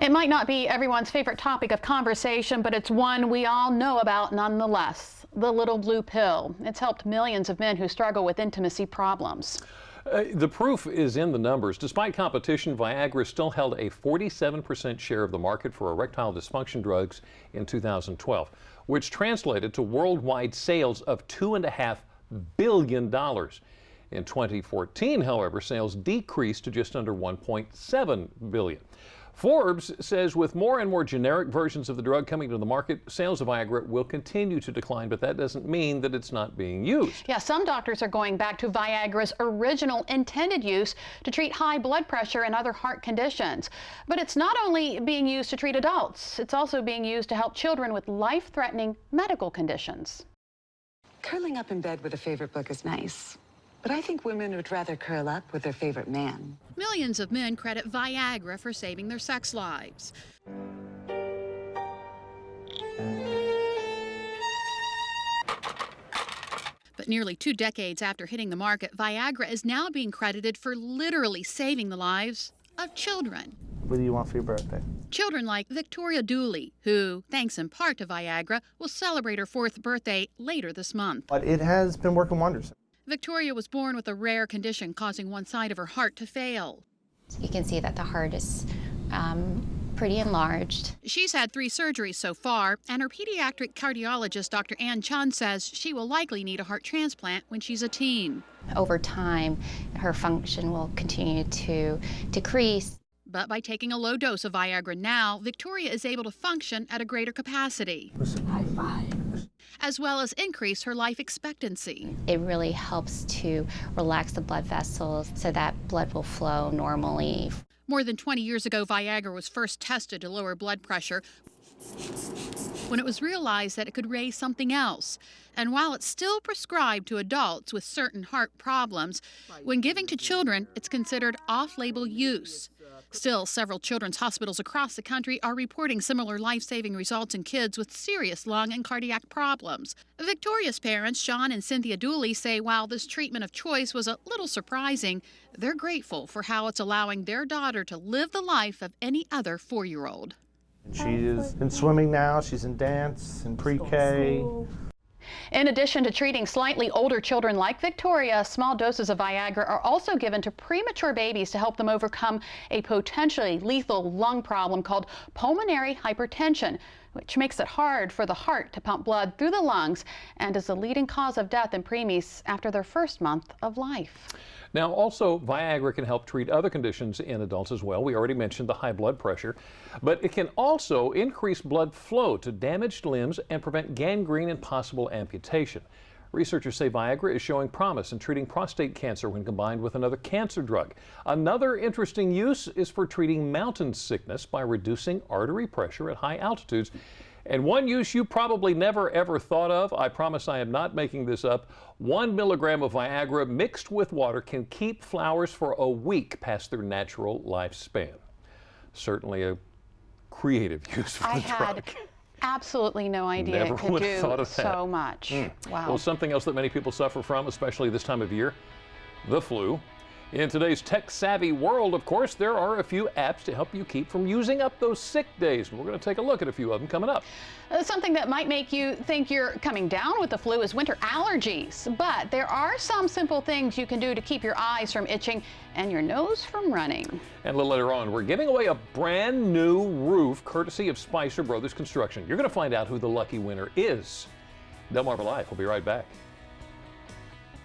It might not be everyone's favorite topic of conversation, but it's one we all know about nonetheless. The little blue pill. It's helped millions of men who struggle with intimacy problems. The proof is in the numbers. Despite competition, Viagra still held a 47% share of the market for erectile dysfunction drugs in 2012, which translated to worldwide sales of $2.5 billion. In 2014, however, sales decreased to just under $1.7 billion. Forbes says with more and more generic versions of the drug coming to the market, sales of Viagra will continue to decline, but that doesn't mean that it's not being used. Yeah, some doctors are going back to Viagra's original intended use to treat high blood pressure and other heart conditions. But it's not only being used to treat adults, it's also being used to help children with life-threatening medical conditions. Curling up in bed with a favorite book is nice. But I think women would rather curl up with their favorite man. Millions of men credit Viagra for saving their sex lives. But nearly 2 decades after hitting the market, Viagra is now being credited for literally saving the lives of children. What do you want for your birthday? Children like Victoria Dooley, who, thanks in part to Viagra, will celebrate her 4th birthday later this month. But it has been working wonders. Victoria was born with a rare condition causing one side of her heart to fail. You can see that the heart is pretty enlarged. She's had 3 surgeries so far, and her pediatric cardiologist, Dr. Ann Chun, says she will likely need a heart transplant when she's a teen. Over time, her function will continue to decrease. But by taking a low dose of Viagra now, Victoria is able to function at a greater capacity. High five. As well as increase her life expectancy. It really helps to relax the blood vessels so that blood will flow normally. More than 20 years ago, Viagra was first tested to lower blood pressure when it was realized that it could raise something else. And while it's still prescribed to adults with certain heart problems, when giving to children, it's considered off-label use. Still, several children's hospitals across the country are reporting similar life-saving results in kids with serious lung and cardiac problems. Victoria's parents, Sean and Cynthia Dooley, say while this treatment of choice was a little surprising, they're grateful for how it's allowing their daughter to live the life of any other 4-year-old. She is in swimming now, she's in dance, in pre-K. In addition to treating slightly older children like Victoria, small doses of Viagra are also given to premature babies to help them overcome a potentially lethal lung problem called pulmonary hypertension, which makes it hard for the heart to pump blood through the lungs and is the leading cause of death in preemies after their first month of life. Now, also, Viagra can help treat other conditions in adults as well. We already mentioned the high blood pressure, but it can also increase blood flow to damaged limbs and prevent gangrene and possible amputation. Researchers say Viagra is showing promise in treating prostate cancer when combined with another cancer drug. Another interesting use is for treating mountain sickness by reducing artery pressure at high altitudes. And one use you probably never ever thought of, I promise I am not making this up, 1 milligram of Viagra mixed with water can keep flowers for a week past their natural lifespan. Certainly a creative use for the drug. Absolutely no idea Never it could would have thought do of that. so much. Wow. Well, something else that many people suffer from, especially this time of year, the flu. In today's tech-savvy world, of course, there are a few apps to help you keep from using up those sick days. We're going to take a look at a few of them coming up. Something that might make you think you're coming down with the flu is winter allergies. But there are some simple things you can do to keep your eyes from itching and your nose from running. And a little later on, we're giving away a brand new roof courtesy of Spicer Brothers Construction. You're going to find out who the lucky winner is. Delmarva Life will be right back.